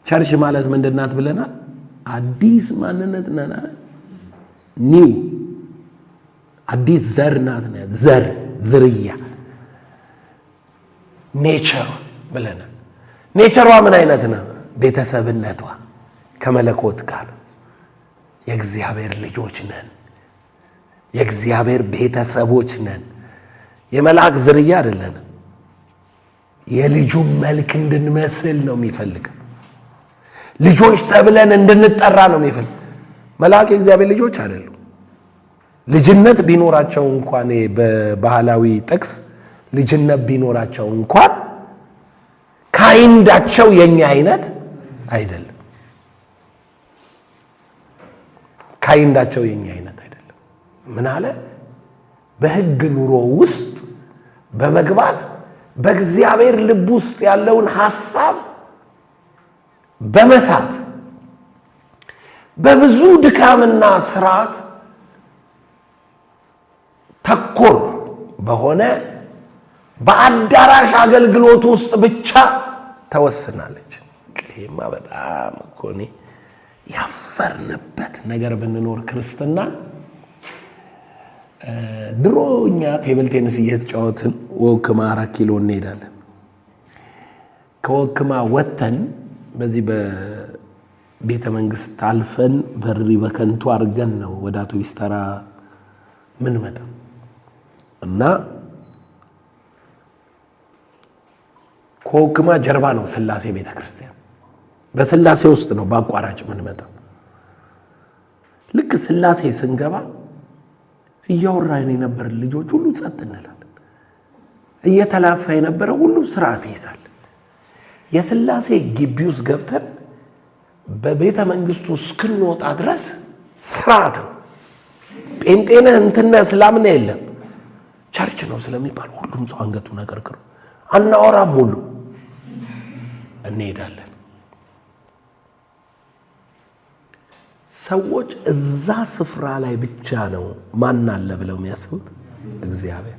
ቸርች ማለት ምንድናት ብለናል? አዲስ ማንነት ነና ኒው አዲስ ዘር ናት ነው ዘር ዝርያ ኔቸር ብለናል። ኔቸሯ ምን አይነት ነው? ቤተሰብነቷ ከመለኮት ጋር የእግዚአብሔር ልጆች ነን፣ የእግዚአብሔር ቤተሰቦች ነን። የመልአክ ዝርያ አይደለንም። የልጁን መልክ እንድንመስል ነው የሚፈልገው። ልጆች ተብለን እንድንጠራ ነው የሚፈልግ። መልአክ የእግዚአብሔር ልጆች አይደሉም። ልጅነት ቢኖራቸው እንኳን በባህላዊ ጥቅስ ልጅነት ቢኖራቸው እንኳን ካይንዳቸው የኛ አይነት አይደለም። ካይንዳቸው የኛ አይነት አይደለም። ምን አለ? በሕግ ኑሮ ውስጥ በመግባት በእግዚአብሔር ልብ ውስጥ ያለውን ሐሳብ በመሳት በብዙ ድካምና ስርዓት ተኮር በሆነ በአዳራሽ አገልግሎት ውስጥ ብቻ ተወስናለች። ይሄማ በጣም እኮ እኔ ያፈርንበት ነገር ብንኖር ክርስትና ድሮ እኛ ቴብል ቴኒስ እየተጫወትን ወክማ 4 ኪሎ እንሄዳለን። ከወክማ ወተን በዚህ በቤተ መንግስት አልፈን በሪ በከንቱ አርገን ነው ወደ አውቶቡስ ተራ ምን መጣ እና ከወክማ ጀርባ ነው ስላሴ ቤተክርስቲያን። በስላሴ ውስጥ ነው በአቋራጭ ምን መጣ። ልክ ስላሴ ስንገባ እያወራን የነበረ ልጆች ሁሉ ጸጥ እንላለን። እየተላፋ የነበረ ሁሉ ስርዓት ይይዛል። የስላሴ ግቢ ውስጥ ገብተን በቤተ መንግስቱ እስክንወጣ ድረስ ስርዓት ነው። ጴንጤነ እንትነ እስላምነ የለም። ቸርች ነው ስለሚባል ሁሉም ሰው አንገቱን አቀርቅሮ አናወራም፣ ሁሉ እንሄዳለን። ሰዎች እዛ ስፍራ ላይ ብቻ ነው ማን አለ ብለው የሚያስቡት እግዚአብሔር።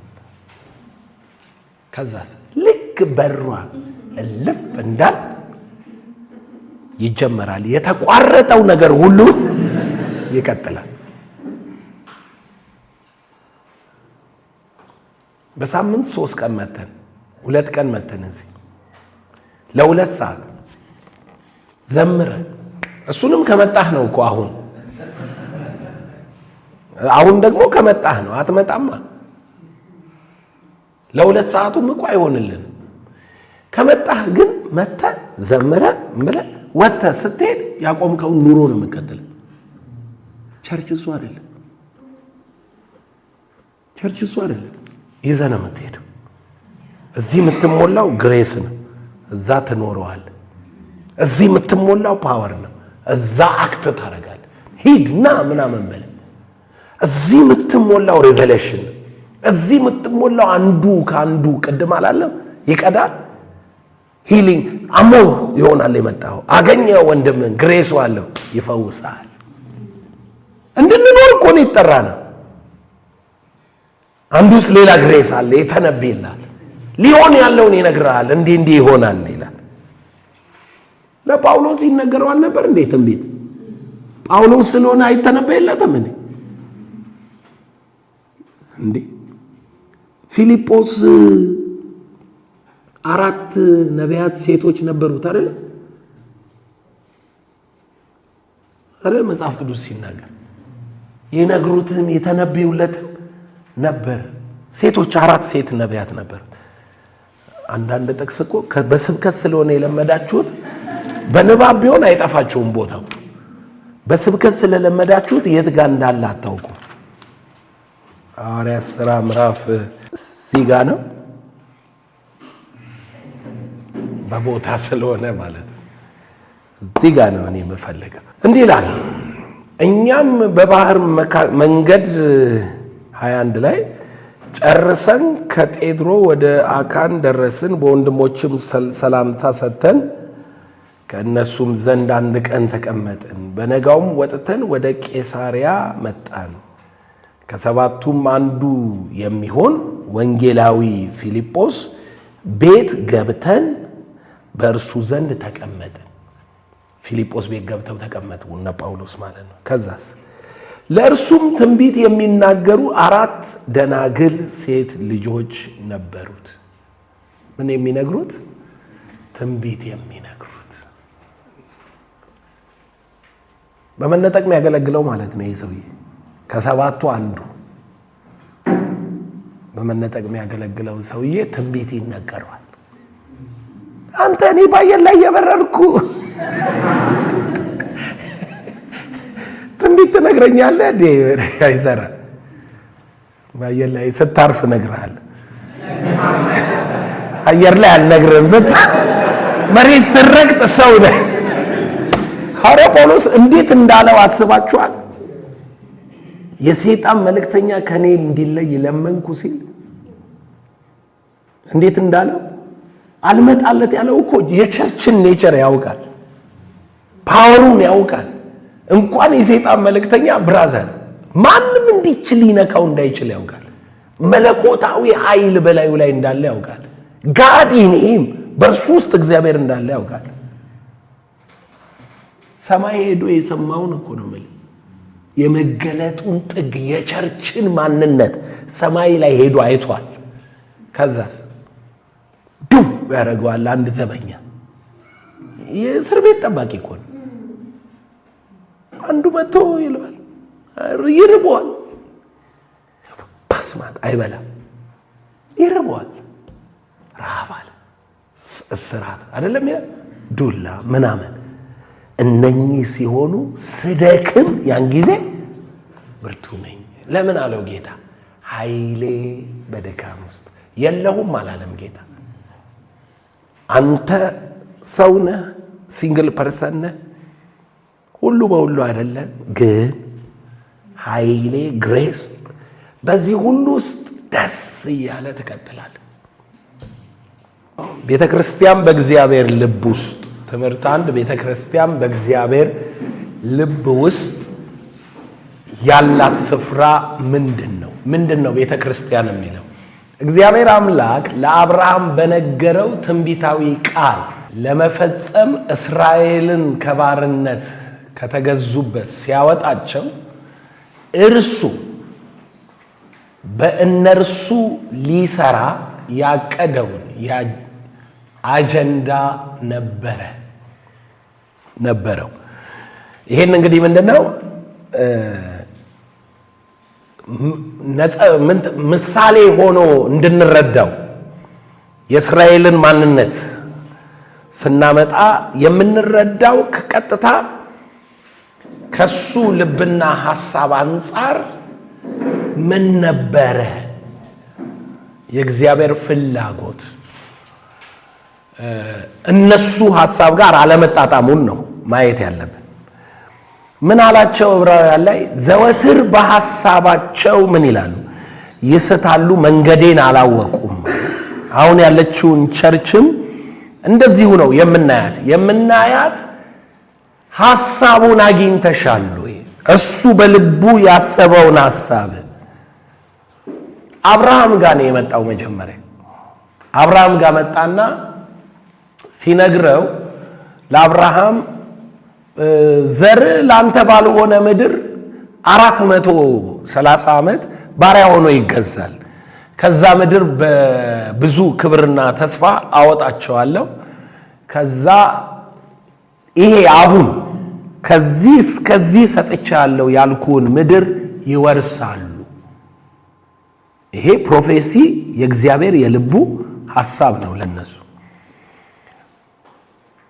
ከዛስ ልክ በሯን እልፍ እንዳል ይጀመራል። የተቋረጠው ነገር ሁሉ ይቀጥላል። በሳምንት 3 ቀን መተን 2 ቀን መተን እዚህ ለ2 ሰዓት ዘምረን እሱንም ከመጣህ ነው እኮ አሁን ደግሞ ከመጣህ ነው። አትመጣማ። ለ2 ሰዓቱም እኮ አይሆንልን። ከመጣህ ግን መተህ ዘምረህ ብለህ ወጥተህ ስትሄድ ያቆምከውን ኑሮ ነው የምትቀጥለው። ቸርች እሱ አይደለም። ቸርች እሱ አይደለም። ይዘህ ነው የምትሄደው። እዚህ የምትሞላው ግሬስ ነው፣ እዛ ትኖረዋለህ። እዚህ የምትሞላው ፓወር ነው፣ እዛ አክት ታደርጋለህ። ሂድና ምናምን በለ። እዚህ የምትሞላው ሪቨሌሽን፣ እዚህ የምትሞላው አንዱ ከአንዱ ቅድም አላለም ይቀዳል። ሂሊንግ አሞ ይሆናል። የመጣው አገኘው ወንድምን ግሬሱ አለው ይፈውሳል። እንድንኖር እኮ ነው ይጠራና አንዱስ ሌላ ግሬስ አለ የተነበየላል። ሊሆን ያለውን ይነግራል። እንዴ ይሆናል ይላል። ለጳውሎስ ይነገረዋል ነበር እንዴ ትንቢት? ጳውሎስ ስለሆነ አይተነበየለትም እንዴ? ፊልጶስ 4 ነቢያት ሴቶች ነበሩት አይደል? መጽሐፍ ቅዱስ ሲናገር ይነግሩትም የተነበዩለትም ነበር። ሴቶች 4 ሴት ነቢያት ነበሩት። አንዳንድ ጥቅስ እኮ በስብከት ስለሆነ የለመዳችሁት በንባብ ቢሆን አይጠፋችሁም ቦታው። በስብከት ስለለመዳችሁት የት ጋር እንዳለ አታውቁ። ሐዋርያት ሥራ ምዕራፍ ሲጋ ነው በቦታ ስለሆነ ማለት ነው። እዚህ ጋር ነው እኔ የምፈልገው። እንዲህ ይላል፣ እኛም በባህር መንገድ 21 ላይ ጨርሰን ከጤድሮ ወደ አካን ደረስን። በወንድሞችም ሰላምታ ሰጥተን ከእነሱም ዘንድ 1 ቀን ተቀመጥን። በነጋውም ወጥተን ወደ ቄሳሪያ መጣን። ከ7ቱም አንዱ የሚሆን ወንጌላዊ ፊልጶስ ቤት ገብተን በእርሱ ዘንድ ተቀመጥን። ፊልጶስ ቤት ገብተው ተቀመጡ እነ ጳውሎስ ማለት ነው። ከዛስ ለእርሱም ትንቢት የሚናገሩ 4 ደናግል ሴት ልጆች ነበሩት። ምን የሚነግሩት? ትንቢት የሚነግሩት። በመነጠቅ የሚያገለግለው ማለት ነው። ይህ ሰውዬ ከ7ቱ አንዱ በመነጠቅ የሚያገለግለው ሰውዬ ትንቢት ይነገረዋል። አንተ እኔ በአየር ላይ እየበረርኩ ትንቢት ትነግረኛለህ እንዴ? አይሰራ። በአየር ላይ ስታርፍ እነግርሃለሁ። አየር ላይ አልነግርህም። መሬት ስረግጥ ሰው ነህ። ሐዋርያው ጳውሎስ እንዴት እንዳለው አስባችኋል? የሰይጣን መልእክተኛ ከኔ እንዲለይ ለመንኩ ሲል እንዴት እንዳለው አልመጣለት ያለው እኮ የቸርችን ኔቸር ያውቃል፣ ፓወሩን ያውቃል። እንኳን የሰይጣን መልእክተኛ ብራዘር ማንም እንዲችል ሊነካው እንዳይችል ያውቃል። መለኮታዊ ኃይል በላዩ ላይ እንዳለ ያውቃል። ጋድ ኢን ሂም በእርሱ ውስጥ እግዚአብሔር እንዳለ ያውቃል። ሰማይ ሄዶ የሰማውን እኮ ነው ማለት የመገለጡን ጥግ የቸርችን ማንነት ሰማይ ላይ ሄዶ አይቷል። ከዛስ ዱብ ያደርገዋል። አንድ ዘበኛ የእስር ቤት ጠባቂ እኮ ነው። አንዱ መጥቶ ይለዋል፣ ይርበዋል። ፓስማት አይበላም፣ ይርበዋል። ረሃብ አለ፣ እስራት አይደለም ያ ዱላ ምናምን። እነኚህ ሲሆኑ ስደክም ያን ጊዜ ብርቱ ነኝ። ለምን አለው ጌታ? ኃይሌ በድካም ውስጥ የለሁም አላለም ጌታ። አንተ ሰው ነህ፣ ሲንግል ፐርሰን ነህ፣ ሁሉ በሁሉ አይደለም። ግን ኃይሌ ግሬስ በዚህ ሁሉ ውስጥ ደስ እያለ ትቀጥላለህ። ቤተ ክርስቲያን በእግዚአብሔር ልብ ውስጥ ትምህርት 1 ቤተ ክርስቲያን በእግዚአብሔር ልብ ውስጥ ያላት ስፍራ ምንድነው? ምንድነው ቤተ ክርስቲያን የሚለው? እግዚአብሔር አምላክ ለአብርሃም በነገረው ትንቢታዊ ቃል ለመፈጸም እስራኤልን ከባርነት ከተገዙበት ሲያወጣቸው እርሱ በእነርሱ ሊሰራ ያቀደውን አጀንዳ ነበረው። ይሄን እንግዲህ ምንድነው ምሳሌ ሆኖ እንድንረዳው የእስራኤልን ማንነት ስናመጣ የምንረዳው ከቀጥታ ከሱ ልብና ሐሳብ አንጻር ምን ነበረ የእግዚአብሔር ፍላጎት እነሱ ሐሳብ ጋር አለመጣጣሙን ነው ማየት ያለብን። ምን አላቸው ዕብራውያን ላይ? ዘወትር በሐሳባቸው ምን ይላሉ? ይስታሉ፣ መንገዴን አላወቁም። አሁን ያለችውን ቸርችም እንደዚሁ ነው የምናያት ሐሳቡን አግኝተሻል ወይ? እሱ በልቡ ያሰበውን ሐሳብ አብርሃም ጋር ነው የመጣው። መጀመሪያ አብርሃም ጋር መጣና ሲነግረው ለአብርሃም ዘር ላንተ ባልሆነ ምድር 430 ዓመት ባሪያ ሆኖ ይገዛል። ከዛ ምድር በብዙ ክብርና ተስፋ አወጣቸዋለሁ። ከዛ ይሄ አሁን ከዚህ እስከዚህ ሰጥቻለሁ ያልኩን ምድር ይወርሳሉ። ይሄ ፕሮፌሲ የእግዚአብሔር የልቡ ሐሳብ ነው ለነሱ።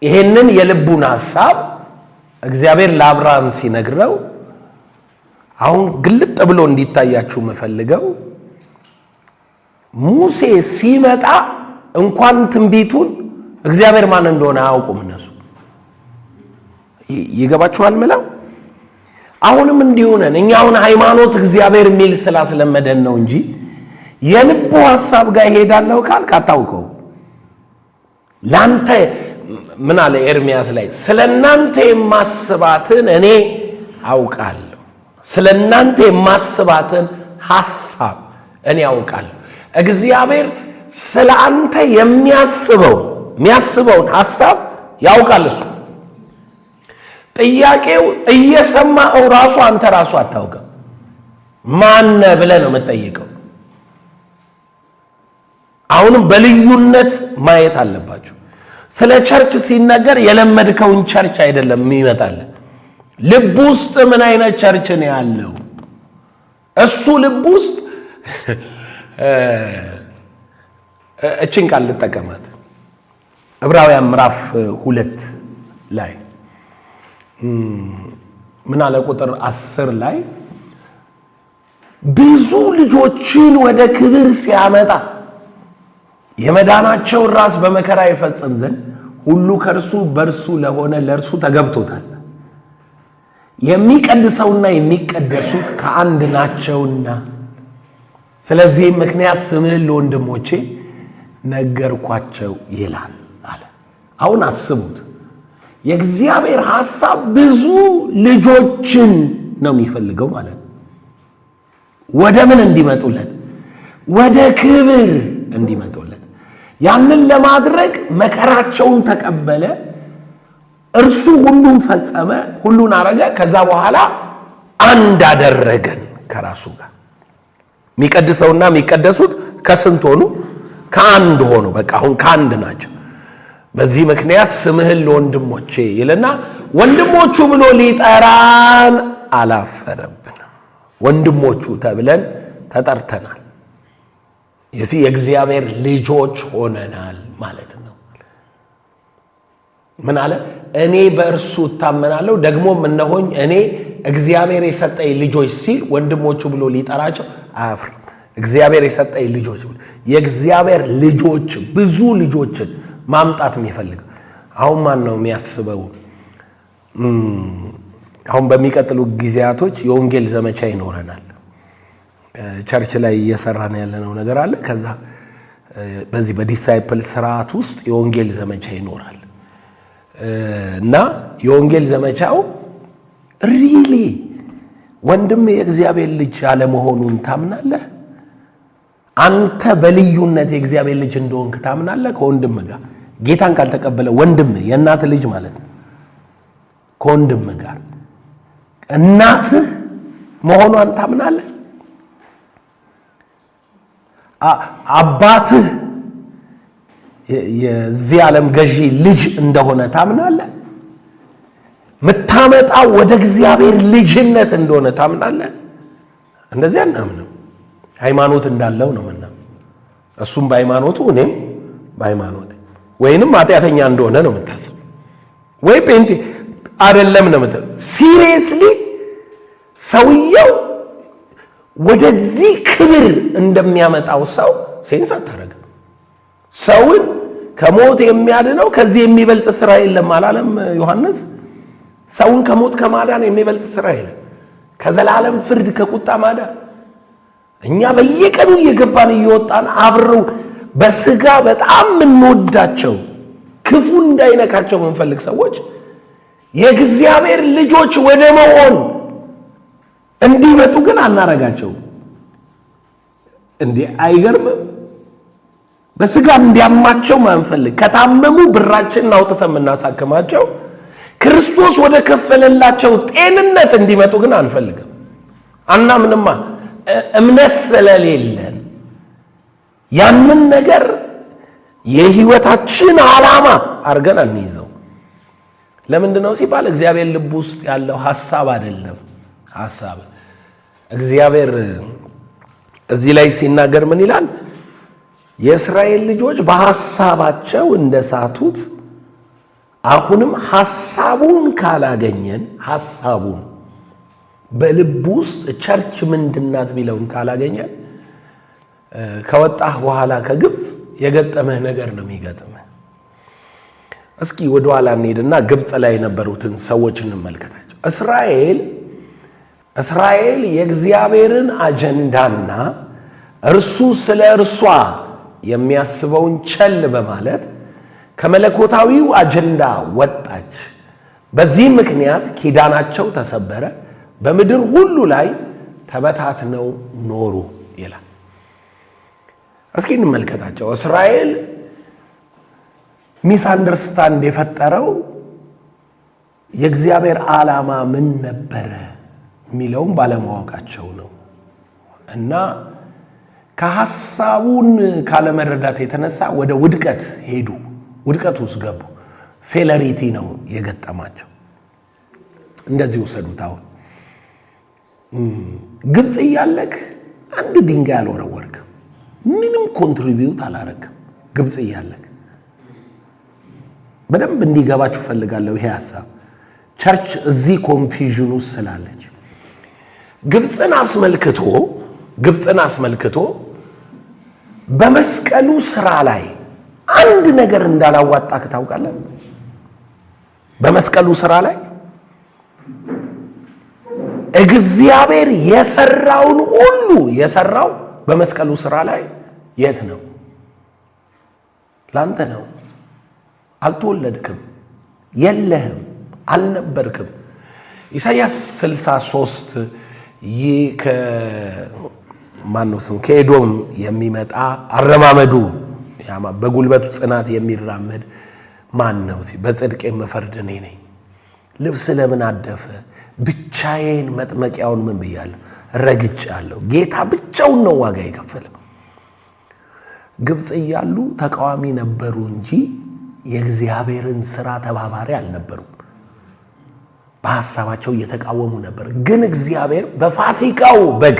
ይሄንን የልቡን ሐሳብ እግዚአብሔር ለአብርሃም ሲነግረው አሁን ግልጥ ብሎ እንዲታያችሁ የምፈልገው ሙሴ ሲመጣ እንኳን ትንቢቱን እግዚአብሔር ማን እንደሆነ አያውቁም እነሱ። ይገባችኋል ምለው? አሁንም እንዲሁ ነን እኛ። አሁን ሃይማኖት እግዚአብሔር የሚል ስላስለመደን ነው እንጂ የልቡ ሐሳብ ጋር ይሄዳለው ካልክ አታውቀው። ላንተ ምን አለ ኤርሚያስ ላይ? ስለናንተ የማስባትን እኔ አውቃለሁ። ስለናንተ የማስባትን ሐሳብ እኔ አውቃለሁ። እግዚአብሔር ስለ አንተ የሚያስበውን ሐሳብ ያውቃል እሱ። ጥያቄው እየሰማኸው ራሱ አንተ ራሱ አታውቅም። ማነ ብለህ ነው የምትጠይቀው። አሁንም በልዩነት ማየት አለባችሁ። ስለ ቸርች ሲነገር የለመድከውን ቸርች አይደለም የሚመጣል። ልብ ውስጥ ምን አይነት ቸርች ነው ያለው? እሱ ልብ ውስጥ እችን ቃል ልጠቀማት። ዕብራውያን ምዕራፍ 2 ላይ ምን አለ? ቁጥር 10 ላይ ብዙ ልጆችን ወደ ክብር ሲያመጣ የመዳናቸውን ራስ በመከራ ይፈጽም ዘንድ ሁሉ ከእርሱ በእርሱ ለሆነ ለእርሱ ተገብቶታል። የሚቀድሰውና የሚቀደሱት ከአንድ ናቸውና ስለዚህም ምክንያት ስምህን ለወንድሞቼ ነገርኳቸው ይላል አለ። አሁን አስቡት፣ የእግዚአብሔር ሐሳብ ብዙ ልጆችን ነው የሚፈልገው ማለት ነው። ወደ ምን እንዲመጡለት? ወደ ክብር እንዲመጡለት። ያንን ለማድረግ መከራቸውን ተቀበለ። እርሱ ሁሉን ፈጸመ፣ ሁሉን አረገ። ከዛ በኋላ አንድ አደረገን ከራሱ ጋር። የሚቀድሰውና የሚቀደሱት ከስንት ሆኑ? ከአንድ ሆኑ። በቃ አሁን ከአንድ ናቸው። በዚህ ምክንያት ስምህን ለወንድሞቼ ይልና ወንድሞቹ ብሎ ሊጠራን አላፈረብንም። ወንድሞቹ ተብለን ተጠርተናል። የእግዚአብሔር ልጆች ሆነናል ማለት ነው። ምን አለ? እኔ በእርሱ እታመናለሁ ደግሞም እነሆኝ እኔ እግዚአብሔር የሰጠኝ ልጆች ሲል ወንድሞቹ ብሎ ሊጠራቸው አያፍርም። እግዚአብሔር የሰጠኝ ልጆች ብሎ የእግዚአብሔር ልጆች ብዙ ልጆችን ማምጣት የሚፈልገው አሁን ማን ነው የሚያስበው? አሁን በሚቀጥሉ ጊዜያቶች የወንጌል ዘመቻ ይኖረናል። ቸርች ላይ እየሰራን ያለነው ነገር አለ። ከዛ በዚህ በዲሳይፕል ስርዓት ውስጥ የወንጌል ዘመቻ ይኖራል እና የወንጌል ዘመቻው ሪሊ ወንድም የእግዚአብሔር ልጅ አለመሆኑን ታምናለህ? አንተ በልዩነት የእግዚአብሔር ልጅ እንደሆንክ ታምናለህ? ከወንድም ጋር ጌታን ካልተቀበለ ወንድም የእናት ልጅ ማለት ነው። ከወንድም ጋር እናትህ መሆኗን ታምናለህ? አባትህ የዚህ ዓለም ገዢ ልጅ እንደሆነ ታምናለህ? ምታመጣው ወደ እግዚአብሔር ልጅነት እንደሆነ ታምናለህ? እንደዚህ አናምንም። ሃይማኖት እንዳለው ነው ምናምን። እሱም በሃይማኖቱ እኔም በሃይማኖት ወይንም ኃጢአተኛ እንደሆነ ነው የምታስብ ወይ ጴንጤ አይደለም ነው የምታስብ። ሲሪየስሊ ሰውየው ወደዚህ ክብር እንደሚያመጣው ሰው ሴንስ አታረግም። ሰውን ከሞት የሚያድነው ከዚህ የሚበልጥ ስራ የለም አላለም ዮሐንስ? ሰውን ከሞት ከማዳን የሚበልጥ ስራ የለም፣ ከዘላለም ፍርድ ከቁጣ ማዳን። እኛ በየቀኑ እየገባን እየወጣን አብረው በስጋ በጣም የምንወዳቸው ክፉ እንዳይነካቸው የምንፈልግ ሰዎች የእግዚአብሔር ልጆች ወደ መሆን እንዲመጡ ግን አናረጋቸው። እንዴ አይገርምም? በስጋ እንዲያማቸው ማንፈልግ፣ ከታመሙ ብራችንን አውጥተን የምናሳክማቸው ክርስቶስ ወደ ከፈለላቸው ጤንነት እንዲመጡ ግን አንፈልግም። አናምንማ። እምነት ስለሌለን ያንን ነገር የህይወታችን ዓላማ አድርገን አንይዘው። ለምንድን ነው ሲባል እግዚአብሔር ልብ ውስጥ ያለው ሐሳብ አይደለም። ሐሳብ እግዚአብሔር እዚህ ላይ ሲናገር ምን ይላል? የእስራኤል ልጆች በሐሳባቸው እንደሳቱት አሁንም ሐሳቡን ካላገኘን፣ ሐሳቡን በልብ ውስጥ ቸርች ምንድናት ቢለውን ካላገኘን ከወጣህ በኋላ ከግብፅ የገጠመህ ነገር ነው የሚገጥምህ። እስኪ ወደ ኋላ እንሄድና ግብፅ ላይ የነበሩትን ሰዎች እንመልከታቸው። እስራኤል የእግዚአብሔርን አጀንዳና እርሱ ስለ እርሷ የሚያስበውን ቸል በማለት ከመለኮታዊው አጀንዳ ወጣች። በዚህ ምክንያት ኪዳናቸው ተሰበረ፣ በምድር ሁሉ ላይ ተበታትነው ኖሩ ይላል። እስኪ እንመልከታቸው። እስራኤል ሚስ አንደርስታንድ የፈጠረው የእግዚአብሔር ዓላማ ምን ነበረ የሚለውን ባለማወቃቸው ነው እና ከሐሳቡን ካለመረዳት የተነሳ ወደ ውድቀት ሄዱ። ውድቀት ውስጥ ገቡ። ፌለሪቲ ነው የገጠማቸው። እንደዚህ ወሰዱት። አሁን ግብፅ እያለክ አንድ ድንጋይ አልወረወርክም፣ ምንም ኮንትሪቢዩት አላረክም። ግብፅ እያለክ በደንብ እንዲገባችሁ ፈልጋለሁ ይሄ ሐሳብ። ቸርች እዚህ ኮንፊዥን ውስጥ ስላለች ግብፅን አስመልክቶ በመስቀሉ ስራ ላይ አንድ ነገር እንዳላዋጣክ ታውቃለህ። በመስቀሉ ስራ ላይ እግዚአብሔር የሰራውን ሁሉ የሰራው በመስቀሉ ስራ ላይ የት ነው? ላንተ ነው። አልተወለድክም፣ የለህም፣ አልነበርክም። ኢሳይያስ 63 ይህ ከኤዶም የሚመጣ አረማመዱ በጉልበቱ ጽናት የሚራመድ ማን ነው? በጽድቅ የምፈርድ እኔ ነኝ። ልብስ ለምን አደፈ? ብቻዬን መጥመቂያውን ምን ብያለሁ? ረግጫለሁ። ጌታ ብቻውን ነው ዋጋ የከፈለ። ግብፅ እያሉ ተቃዋሚ ነበሩ እንጂ የእግዚአብሔርን ሥራ ተባባሪ አልነበሩም። በሐሳባቸው እየተቃወሙ ነበር። ግን እግዚአብሔር በፋሲካው በግ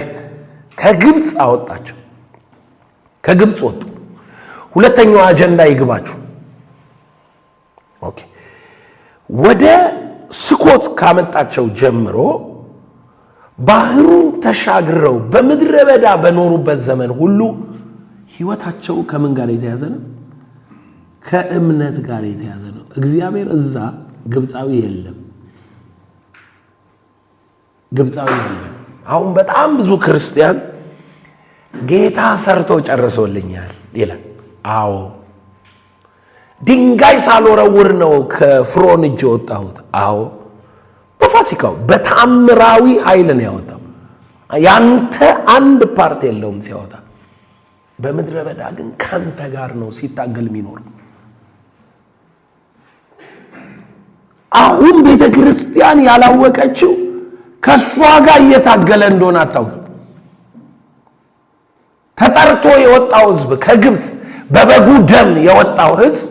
ከግብፅ አወጣቸው። ከግብፅ ወጡ። ሁለተኛው አጀንዳ ይግባችሁ። ኦኬ፣ ወደ ስኮት ካመጣቸው ጀምሮ ባህሩን ተሻግረው በምድረ በዳ በኖሩበት ዘመን ሁሉ ሕይወታቸው ከምን ጋር የተያዘ ነው? ከእምነት ጋር የተያዘ ነው። እግዚአብሔር እዛ ግብፃዊ የለም። አሁን በጣም ብዙ ክርስቲያን ጌታ ሰርቶ ጨርሶልኛል ይላል። አዎ፣ ድንጋይ ሳልወረውር ነው ከፍርዖን እጅ የወጣሁት። አዎ፣ በፋሲካው በታምራዊ ኃይል ነው ያወጣው። ያንተ አንድ ፓርት የለውም ሲያወጣ። በምድረ በዳ ግን ካንተ ጋር ነው ሲታገል የሚኖር። አሁን ቤተ ክርስቲያን ያላወቀችው ከሷ ጋር እየታገለ እንደሆነ አታውቅም። ተጠርቶ የወጣው ሕዝብ ከግብፅ በበጉ ደም የወጣው ሕዝብ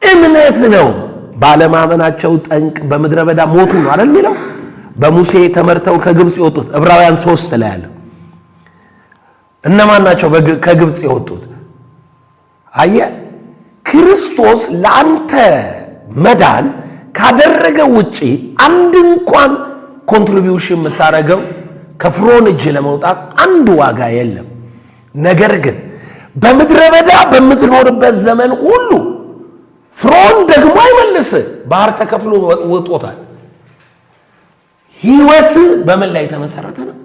እምነት ነው። ባለማመናቸው ጠንቅ በምድረ በዳ ሞቱ ነው አይደል የሚለው። በሙሴ ተመርተው ከግብፅ የወጡት ዕብራውያን 3 ላይ ያለው እነማን ናቸው? ከግብፅ የወጡት አየ። ክርስቶስ ለአንተ መዳን ካደረገ ውጪ አንድ እንኳን ኮንትሪቢዩሽን የምታደርገው ከፍርዖን እጅ ለመውጣት አንድ ዋጋ የለም። ነገር ግን በምድረ በዳ በምትኖርበት ዘመን ሁሉ ፍርዖን ደግሞ አይመልስ፣ ባህር ተከፍሎ ወጦታል። ህይወት በምን ላይ ተመሰረተ ነው?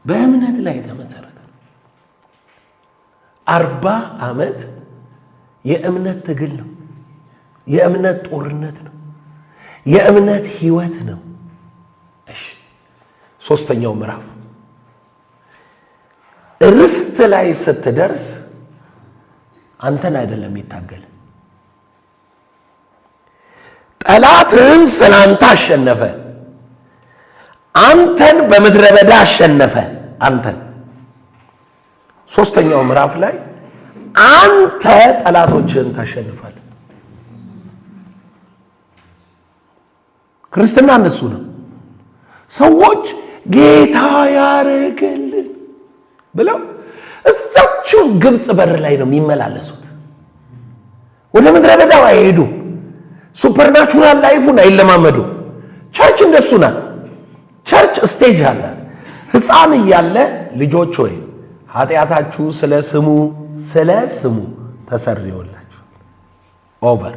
በእምነት ላይ ተመሰረተ። 40 ዓመት የእምነት ትግል ነው። የእምነት ጦርነት ነው። የእምነት ህይወት ነው። እሺ፣ ሶስተኛው ምዕራፍ ርስት ላይ ስትደርስ አንተን አይደለም ይታገል። ጠላትህን ስላንተ አሸነፈ። አንተን በምድረ በዳ አሸነፈ። አንተን ሶስተኛው ምዕራፍ ላይ አንተ ጠላቶችህን ታሸንፋለህ። ክርስትና እነሱ ነው። ሰዎች ጌታ ያረገልን ብለው እዛችው ግብፅ በር ላይ ነው የሚመላለሱት። ወደ ምድረ በዳው አይሄዱ። ሱፐርናቹራል ላይፉን አይለማመዱ። ቸርች እንደሱ ናት። ቸርች ስቴጅ አላት። ሕፃን እያለ ልጆች ሆይ ኃጢአታችሁ ስለ ስሙ ተሰርዮላችሁ ኦቨር።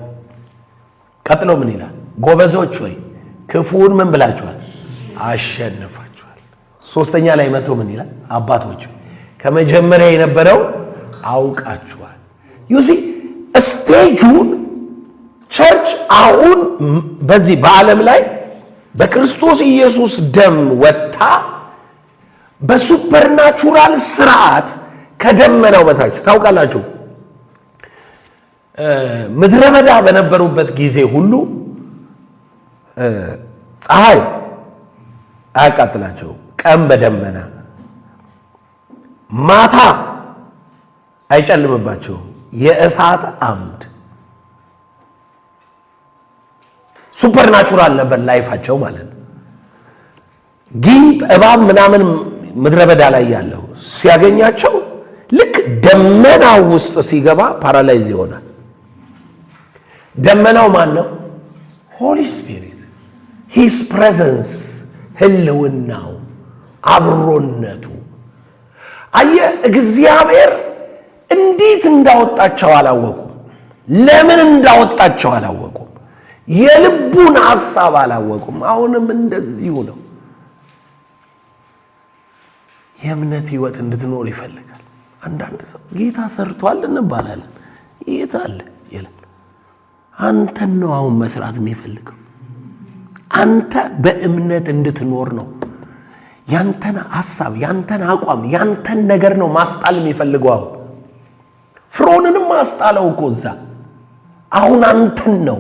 ቀጥሎ ምን ይላል? ጎበዞች ሆይ ክፉን ምን ብላችኋል? አሸንፋችኋል። ሶስተኛ ላይ መጥቶ ምን ይላል? አባቶች ከመጀመሪያ የነበረው አውቃችኋል። ዩሲ ስቴጁን ቸርች አሁን በዚህ በዓለም ላይ በክርስቶስ ኢየሱስ ደም ወጣ በሱፐርናቹራል ስርዓት ከደመናው በታች ታውቃላችሁ። ምድረ በዳ በነበሩበት ጊዜ ሁሉ ፀሐይ አያቃጥላቸው፣ ቀን በደመና ማታ አይጨልምባቸው፣ የእሳት አምድ ሱፐርናቹራል ነበር ላይፋቸው ማለት ነው። ጊንጥ እባብ ምናምን ምድረ በዳ ላይ ያለው ሲያገኛቸው ልክ ደመናው ውስጥ ሲገባ ፓራላይዝ ይሆናል። ደመናው ማን ነው? ሆሊ ስፒሪት። ሂስ ፕሬዘንስ፣ ህልውናው፣ አብሮነቱ። አየ እግዚአብሔር እንዴት እንዳወጣቸው አላወቁም። ለምን እንዳወጣቸው አላወቁም። የልቡን ሐሳብ አላወቁም። አሁንም እንደዚሁ ነው። የእምነት ህይወት እንድትኖር ይፈልጋል። አንዳንድ ሰው ጌታ ሰርቷል እንባላለን። የት አለ ይላል። አንተን ነው አሁን መስራት የሚፈልገው። አንተ በእምነት እንድትኖር ነው። ያንተን ሐሳብ፣ ያንተን አቋም፣ ያንተን ነገር ነው ማስጣል የሚፈልገው። አሁን ፍርዖንንም ማስጣለው እኮ እዛ። አሁን አንተን ነው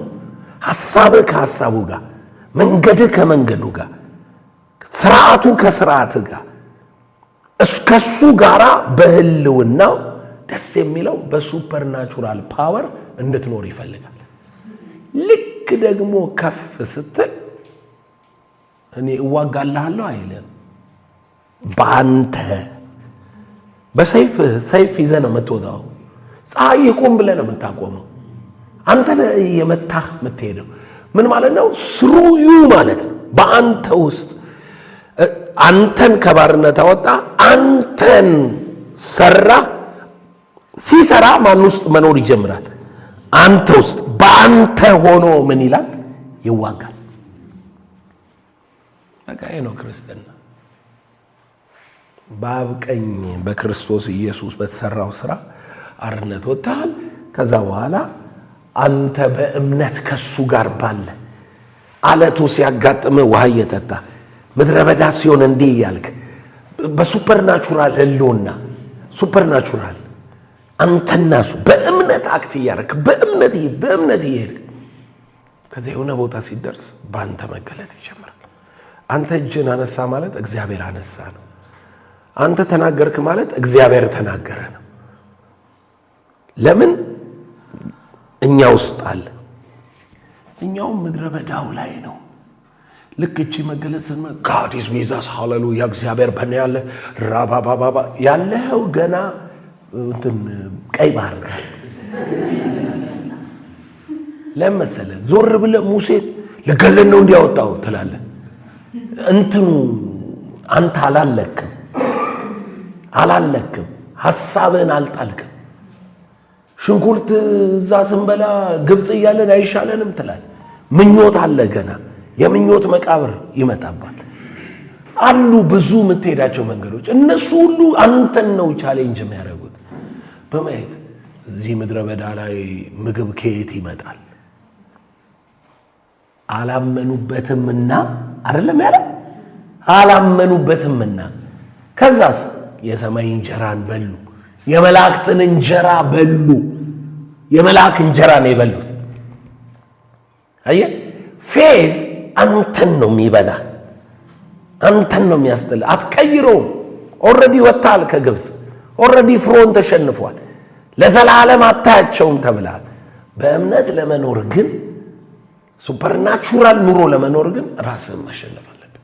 ሐሳብህ ከሐሳቡ ጋር፣ መንገድህ ከመንገዱ ጋር፣ ስርዓቱ ከስርዓትህ ጋር እስከሱ ጋራ በህልውናው ደስ የሚለው በሱፐርናቹራል ፓወር እንድትኖር ይፈልጋል። ልክ ደግሞ ከፍ ስትል እኔ እዋጋልሃለሁ አይልም። በአንተ በሰይፍ ይዘህ ነው የምትወጣው። ፀሐይ ይቁም ብለህ ነው የምታቆመው። አንተ የመታህ የምትሄደው ምን ማለት ነው? ስሩዩ ማለት ነው። በአንተ ውስጥ አንተን ከባርነት አወጣ፣ አንተን ሰራ። ሲሰራ ማን ውስጥ መኖር ይጀምራል? አንተ ውስጥ። በአንተ ሆኖ ምን ይላል? ይዋጋል። በቃ ይሄ ነው ክርስትና። በአብ ቀኝ በክርስቶስ ኢየሱስ በተሰራው ስራ አርነት ወጥተሃል። ከዛ በኋላ አንተ በእምነት ከሱ ጋር ባለ አለቱ ሲያጋጥም ውሃ እየጠጣ ምድረ በዳ ሲሆን እንዲህ እያልክ በሱፐርናቹራል ህልውና ሱፐርናቹራል አንተና እሱ በእምነት አክት እያደረክ በእምነት እየሄድክ ከዚያ የሆነ ቦታ ሲደርስ በአንተ መገለጥ ይጀምራል። አንተ እጅን አነሳ ማለት እግዚአብሔር አነሳ ነው። አንተ ተናገርክ ማለት እግዚአብሔር ተናገረ ነው። ለምን? እኛ ውስጥ አለ። እኛውም ምድረ በዳው ላይ ነው። ልክ እቺ መገለጽ God is with us ሃሌሉያ እግዚአብሔር በእኔ ያለ ራባባባ ያለው ገና እንትን ቀይ ባህር ጋር ለምሳሌ ዞር ብለህ ሙሴ ለገለን ነው እንዲያወጣው ትላለህ። እንትኑ አንተ አላለክም ሐሳብን አልጣልክም። ሽንኩርት እዛ ስንበላ ግብጽ እያለን አይሻለንም ትላለህ። ምኞት አለ ገና የምኞት መቃብር ይመጣባል። አሉ ብዙ የምትሄዳቸው መንገዶች። እነሱ ሁሉ አንተን ነው ቻሌንጅ የሚያደርጉት። በማየት እዚህ ምድረ በዳ ላይ ምግብ ከየት ይመጣል? አላመኑበትምና አይደለም ያለ አላመኑበትምና። ከዛስ የሰማይ እንጀራን በሉ፣ የመላእክትን እንጀራ በሉ። የመላእክ እንጀራ ነው የበሉት። አየህ ፌዝ አንተን ነው የሚበላ፣ አንተን ነው የሚያስጥል። አትቀይረውም። ኦልሬዲ ወጥተሃል ከግብፅ። ኦልሬዲ ፍርዖን ተሸንፏል። ለዘላለም አታያቸውም ተብሏል። በእምነት ለመኖር ግን ሱፐርናቹራል ኑሮ ለመኖር ግን ራስን ማሸነፍ አለብን።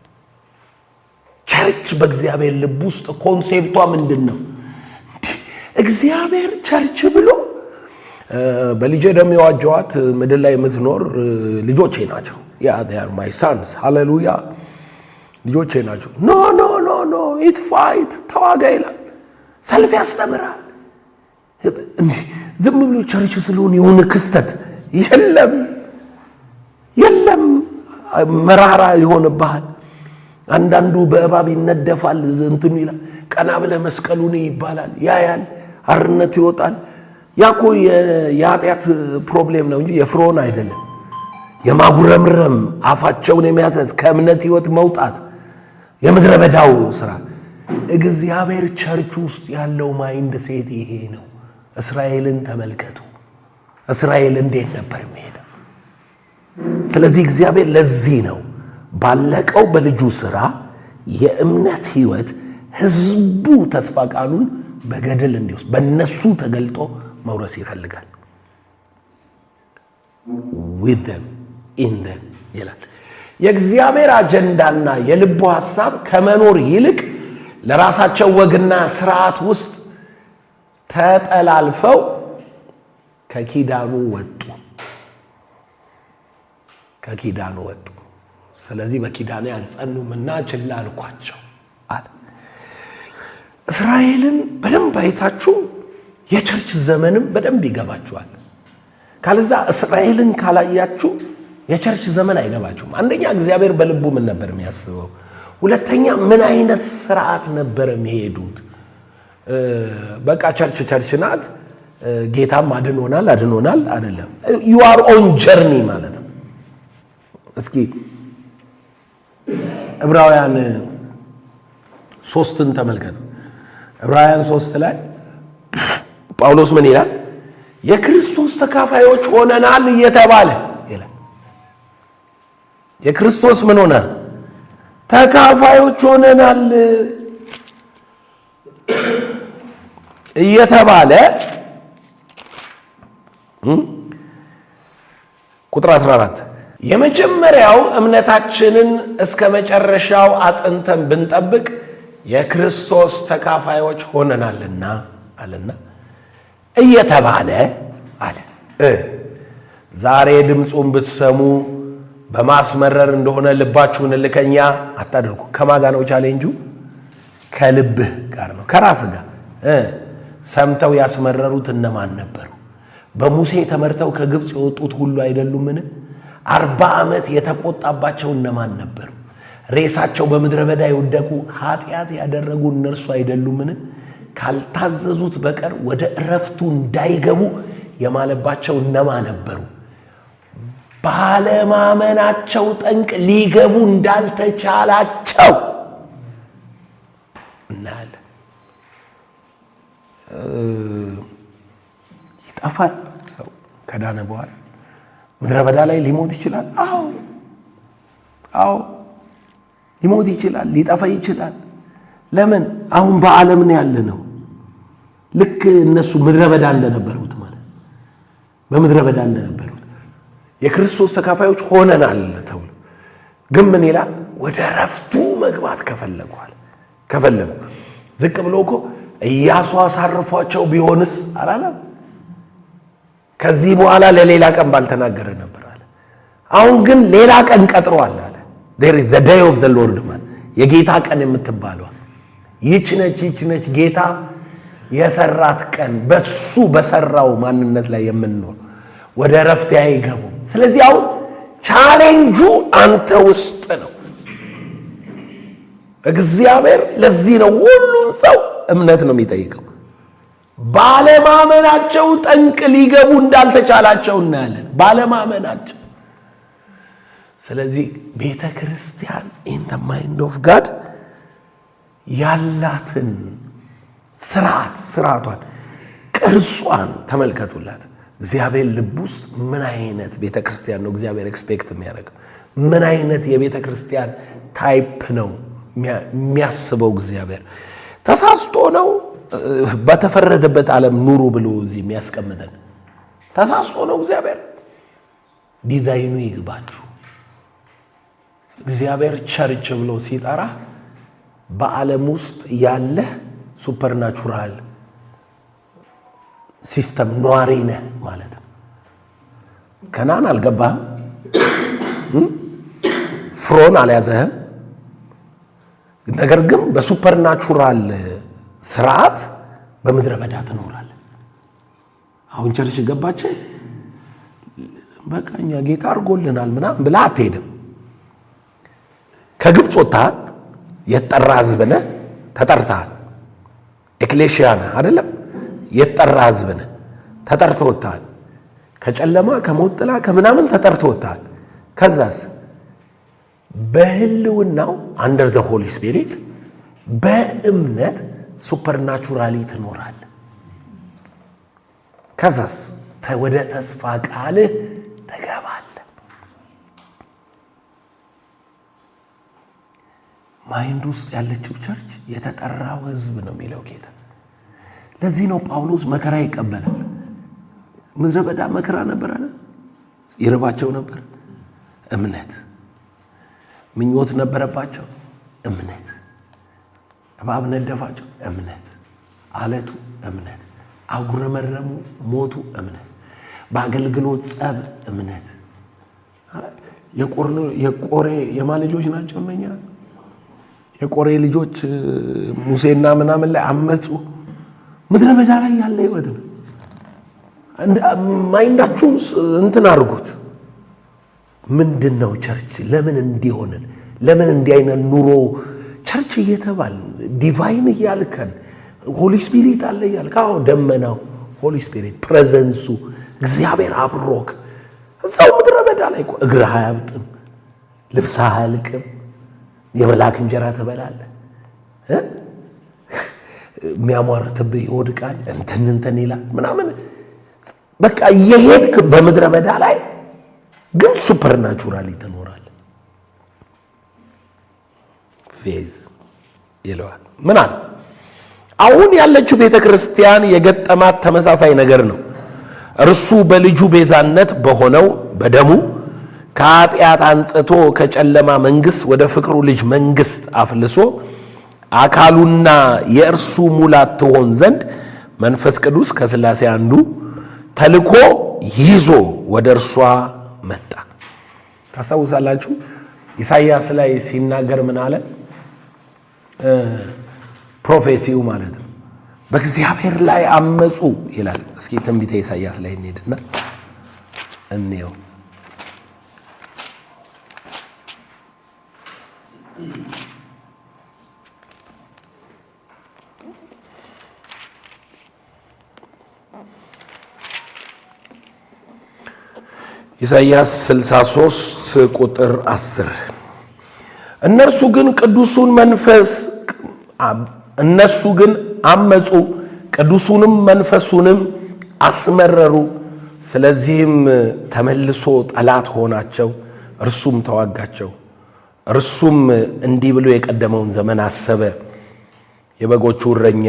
ቸርች በእግዚአብሔር ልብ ውስጥ ኮንሴፕቷ ምንድን ነው? እግዚአብሔር ቸርች ብሎ በልጄ ደም የዋጀኋት ምድር ላይ የምትኖር ልጆቼ ናቸው። ያ they are my sons ሃሌሉያ ልጆቼ ናቸው። ኖ ኖ ኖ ኖ ኢት ፋይት ተዋጋ ይላል። ሰልፍ ያስተምራል። ዝም ብሎ ቸርች ስለሆነ የሆነ ክስተት የለም መራራ ይሆንብሃል። አንዳንዱ በእባብ ይነደፋል። እንትኑ ይላል ቀና ብለህ መስቀሉን ይባላል። ያያል አርነት ይወጣል። ያኮ የኃጢአት ፕሮብሌም ነው እንጂ የፍርዖን አይደለም። የማጉረምረም አፋቸውን የሚያሰዝ ከእምነት ህይወት መውጣት የምድረ በዳው ስራ እግዚአብሔር ቸርች ውስጥ ያለው ማይንድ ሴት ይሄ ነው። እስራኤልን ተመልከቱ። እስራኤል እንዴት ነበር የሚሄደው? ስለዚህ እግዚአብሔር ለዚህ ነው ባለቀው በልጁ ሥራ የእምነት ሕይወት ሕዝቡ ተስፋ ቃሉን በገድል እንዲወስድ በእነሱ ተገልጦ መውረስ ይፈልጋል። with them in them ይላል። የእግዚአብሔር አጀንዳና የልቡ ሐሳብ ከመኖር ይልቅ ለራሳቸው ወግና ስርዓት ውስጥ ተጠላልፈው ከኪዳኑ ወጡ። ስለዚህ በኪዳኔ አልጸኑምና ችላ አልኳቸው አለ። እስራኤልን በደንብ አይታችሁ የቸርች ዘመንም በደንብ ይገባችኋል። ካለዛ እስራኤልን ካላያችሁ የቸርች ዘመን አይገባችሁም። አንደኛ እግዚአብሔር በልቡ ምን ነበር የሚያስበው? ሁለተኛ ምን አይነት ስርዓት ነበር የሚሄዱት? በቃ ቸርች ናት፣ ጌታም አድኖናል አይደለም። you are on journey ማለት ነው። እስኪ ዕብራውያን 3ን ተመልከቱ። ዕብራውያን 3 ላይ ጳውሎስ ምን ይላል? የክርስቶስ ተካፋዮች ሆነናል እየተባለ ይላል። የክርስቶስ ምን ሆነናል? ተካፋዮች ሆነናል እየተባለ ቁጥር 14 የመጀመሪያው እምነታችንን እስከ መጨረሻው አጽንተን ብንጠብቅ የክርስቶስ ተካፋዮች ሆነናልና አለና እየተባለ አለ። ዛሬ ድምፁን ብትሰሙ በማስመረር እንደሆነ ልባችሁን እልከኛ አታድርጉ። ከማጋ ነው ቻሌንጁ? ከልብህ ጋር ነው፣ ከራስህ ጋር። ሰምተው ያስመረሩት እነማን ነበሩ? በሙሴ ተመርተው ከግብፅ የወጡት ሁሉ አይደሉምን? 40 ዓመት የተቆጣባቸው እነማን ነበሩ? ሬሳቸው በምድረ በዳ የወደቁ ኃጢአት ያደረጉ እነርሱ አይደሉምን? ካልታዘዙት በቀር ወደ እረፍቱ እንዳይገቡ የማለባቸው እነማን ነበሩ? ባለማመናቸው ጠንቅ ሊገቡ እንዳልተቻላቸው እናያለን። ይጠፋል ሰው ከዳነ በኋላ ምድረ በዳ ላይ ሊሞት ይችላል። አዎ ሊሞት ይችላል፣ ሊጠፋ ይችላል። ለምን? አሁን በዓለም ነው ያለነው። ልክ እነሱ ምድረ በዳ እንደነበሩት ማለት በምድረ በዳ እንደነበሩት የክርስቶስ ተካፋዮች ሆነናል ተብሎ ግን ምን ይላል? ወደ ረፍቱ መግባት ከፈለጉ ዝቅ ብሎ እኮ ኢያሱ አሳርፏቸው ቢሆንስ አላለም? ከዚህ በኋላ ለሌላ ቀን ባልተናገረ ነበር አለ። አሁን ግን ሌላ ቀን ቀጥሯል አለ። there is the day of the Lord ማለት የጌታ ቀን የምትባለው ይህች ነች ጌታ የሰራት ቀን፣ በሱ በሰራው ማንነት ላይ የምንኖር ወደ ረፍት አይገቡም። ስለዚህ አሁን ቻሌንጁ አንተ ውስጥ ነው። እግዚአብሔር ለዚህ ነው ሁሉን ሰው እምነት ነው የሚጠይቀው። ባለማመናቸው ጠንቅ ሊገቡ እንዳልተቻላቸው እናያለን። ባለማመናቸው። ስለዚህ ቤተ ክርስቲያን in the mind of God ያላትን ስርዓቷን ቅርጿን ተመልከቱላት። እግዚአብሔር ልብ ውስጥ ምን አይነት ቤተ ክርስቲያን ነው እግዚአብሔር ኤክስፔክት የሚያደርገው? ምን አይነት የቤተ ክርስቲያን ታይፕ ነው የሚያስበው እግዚአብሔር? ተሳስቶ ነው በተፈረደበት ዓለም ኑሩ ብሎ እዚህ የሚያስቀምጠን? ተሳስቶ ነው እግዚአብሔር? ዲዛይኑ ይግባችሁ። እግዚአብሔር ቸርች ብሎ ሲጠራ በዓለም ውስጥ ያለ ሱፐርናቹራል ሲስተም ኗሪ ነህ ማለት ነው። ከናን አልገባህም፣ ፍሮን አልያዘህም። ነገር ግን በሱፐርናቹራል ስርዓት በምድረ በዳ ትኖራለህ። አሁን ቸርች ገባችን በቃ እኛ ጌታ አድርጎልናል ምናምን ብለህ አትሄድም። ከግብፅ ወጥተሃል፣ የተጠራ ህዝብ ነህ፣ ተጠርተሃል። ኤክሌሽያ ነህ አይደለም? የተጠራ ህዝብ ነህ፣ ተጠርተህ ወጥተሃል። ከጨለማ ከሞት ጥላ ከምናምን ተጠርተህ ወጥተሃል። ከዛስ በህልውናው አንደር ዘ ሆሊ ስፒሪት በእምነት ሱፐርናቹራሊ ትኖራለህ። ከዛስ ወደ ተስፋ ቃልህ ትገባለህ። ማይንድ ውስጥ ያለችው ቸርች የተጠራው ሕዝብ ነው የሚለው ጌታ። ለዚህ ነው ጳውሎስ መከራ ይቀበላል። ምድረ በዳ መከራ ነበር አለ። ይርባቸው ነበር፣ እምነት። ምኞት ነበረባቸው፣ እምነት። እባብ ነደፋቸው፣ እምነት። አለቱ፣ እምነት። አጉረመረሙ፣ ሞቱ፣ እምነት። በአገልግሎት ጸብ፣ እምነት። የቆሬ የማን ልጆች ናቸው እነኛ? የቆሬ ልጆች ሙሴና ምናምን ላይ አመፁ። ምድረ በዳ ላይ ያለ ህይወት ነው። ማይንዳችሁ እንትን አድርጉት። ምንድነው ቸርች? ለምን እንዲሆንን? ለምን እንዲህ አይነት ኑሮ ቸርች እየተባል ዲቫይን እያልከን ሆሊ ስፒሪት አለ እያልክ፣ አዎ ደመናው ሆሊ ስፒሪት ፕሬዘንሱ እግዚአብሔር አብሮክ እዛው ምድረ በዳ ላይ እኮ እግርህ አያብጥም፣ ልብስህ አያልቅም፣ የመላክ እንጀራ ትበላለህ፣ የሚያሟርትብህ ይወድቃል፣ እንትን ይላል ምናምን። በቃ እየሄድክ በምድረ በዳ ላይ ግን ሱፐርናቹራሊ ትኖራለህ። ፌዝ ይለዋል። ምን አለ? አሁን ያለችው ቤተ ክርስቲያን የገጠማት ተመሳሳይ ነገር ነው። እርሱ በልጁ ቤዛነት በሆነው በደሙ ከኃጢአት አንጽቶ ከጨለማ መንግሥት ወደ ፍቅሩ ልጅ መንግሥት አፍልሶ አካሉና የእርሱ ሙላት ትሆን ዘንድ መንፈስ ቅዱስ ከሥላሴ አንዱ ተልኮ ይዞ ወደ እርሷ መጣ። ታስታውሳላችሁ? ኢሳይያስ ላይ ሲናገር ምን አለ? ፕሮፌሲው ማለት ነው። በእግዚአብሔር ላይ አመፁ ይላል። እስኪ ትንቢተ ኢሳይያስ ላይ እንሄድና እንየው። ኢሳይያስ 63 ቁጥር 10 እነርሱ ግን አመፁ፣ ቅዱሱንም መንፈሱንም አስመረሩ። ስለዚህም ተመልሶ ጠላት ሆናቸው፣ እርሱም ተዋጋቸው። እርሱም እንዲህ ብሎ የቀደመውን ዘመን አሰበ። የበጎቹ እረኛ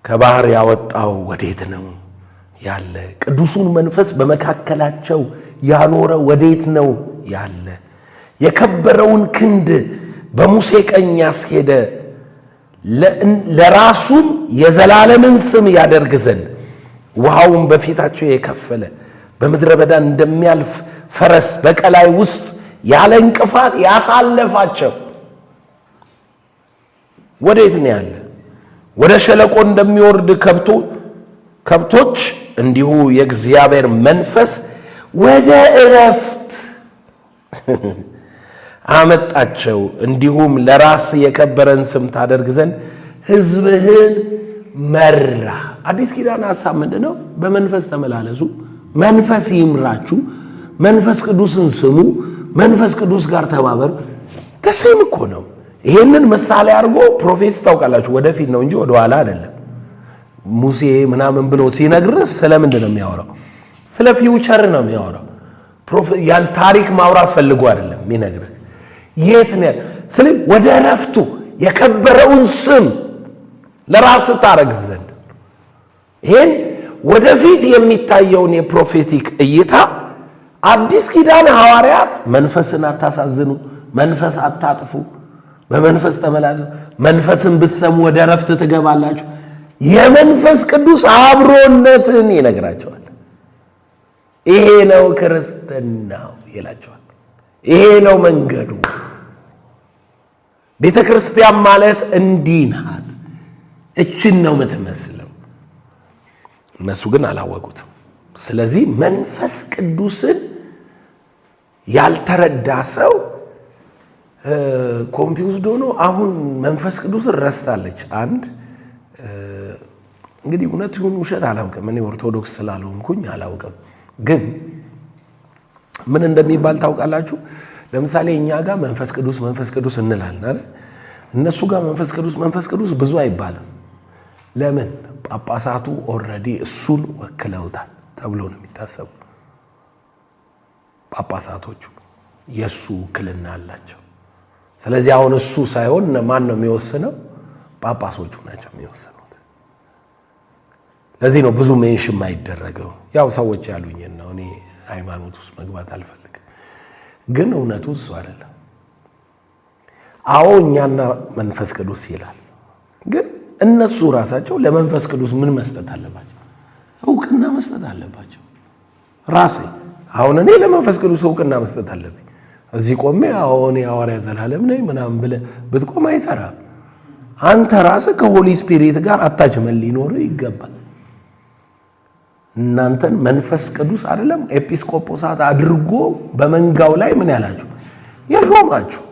ከባህር ያወጣው ወዴት ነው ያለ? ቅዱሱን መንፈስ በመካከላቸው ያኖረ ወዴት ነው ያለ? የከበረውን ክንድ በሙሴ ቀኝ ያስሄደ ለራሱም የዘላለምን ስም ያደርግ ዘንድ ውሃውን በፊታቸው የከፈለ በምድረ በዳ እንደሚያልፍ ፈረስ በቀላይ ውስጥ ያለ እንቅፋት ያሳለፋቸው ወዴት ነው ያለ? ወደ ሸለቆ እንደሚወርድ ከብቶች እንዲሁ የእግዚአብሔር መንፈስ ወደ እረፍት አመጣቸው። እንዲሁም ለራስ የከበረን ስም ታደርግ ዘንድ ሕዝብህን መራ። አዲስ ኪዳን ሐሳብ ምንድን ነው? በመንፈስ ተመላለሱ፣ መንፈስ ይምራችሁ፣ መንፈስ ቅዱስን ስሙ፣ መንፈስ ቅዱስ ጋር ተባበሩ። ተስም እኮ ነው። ይሄንን ምሳሌ አድርጎ ፕሮፌሲ ታውቃላችሁ፣ ወደፊት ነው እንጂ ወደኋላ አይደለም። ሙሴ ምናምን ብሎ ሲነግርስ ስለምንድን ነው የሚያወራው? ስለ ፊውቸር ነው የሚያወራው። ያን ታሪክ ማውራት ፈልጎ አይደለም የሚነግርህ። የት ነው? ስለዚህ ወደ እረፍቱ የከበረውን ስም ለራስ ታረግ ዘንድ ይሄን ወደፊት የሚታየውን የፕሮፌቲክ እይታ አዲስ ኪዳን ሐዋርያት መንፈስን አታሳዝኑ፣ መንፈስ አታጥፉ፣ በመንፈስ ተመላለሱ፣ መንፈስን ብትሰሙ ወደ እረፍት ትገባላችሁ፣ የመንፈስ ቅዱስ አብሮነትን ይነግራቸዋል። ይሄ ነው ክርስትናው ይላቸዋል። ይሄ ነው መንገዱ። ቤተ ክርስቲያን ማለት እንዲህ ናት፣ እችን ነው የምትመስለው። እነሱ ግን አላወቁትም። ስለዚህ መንፈስ ቅዱስን ያልተረዳ ሰው ኮንፊውዝድ ሆኖ አሁን መንፈስ ቅዱስን ረስታለች። አንድ እንግዲህ እውነት ይሁን ውሸት አላውቅም፣ እኔ ኦርቶዶክስ ስላልሆንኩኝ አላውቅም። ግን ምን እንደሚባል ታውቃላችሁ? ለምሳሌ እኛ ጋር መንፈስ ቅዱስ እንላለን አይደል? እነሱ ጋር መንፈስ ቅዱስ ብዙ አይባልም። ለምን? ጳጳሳቱ ኦልሬዲ እሱን ወክለውታል ተብሎ ነው የሚታሰበው። ጳጳሳቶቹ የሱ ውክልና አላቸው። ስለዚህ አሁን እሱ ሳይሆን ማን ነው የሚወስነው? ጳጳሶቹ ናቸው የሚወስኑት። ለዚህ ነው ብዙ ሜንሽን የማይደረገው። ያው ሰዎች ያሉኝ ነው። እኔ ሃይማኖት ውስጥ መግባት አልፈልግም፣ ግን እውነቱ እሱ አይደለም። አዎ እኛና መንፈስ ቅዱስ ይላል፣ ግን እነሱ ራሳቸው ለመንፈስ ቅዱስ ምን መስጠት አለባቸው? እውቅና መስጠት አለባቸው። ራሴ አሁን እኔ ለመንፈስ ቅዱስ እውቅና መስጠት አለብኝ። እዚህ ቆሜ አሁን የሐዋርያ ዘላለም ነኝ ምናምን ብለህ ብትቆም አይሰራም። አንተ ራስህ ከሆሊ ስፒሪት ጋር አታችመን ሊኖርህ ይገባል። እናንተን መንፈስ ቅዱስ አይደለም ኤጲስቆጶሳት አድርጎ በመንጋው ላይ ምን ያላችሁ የሾማችሁ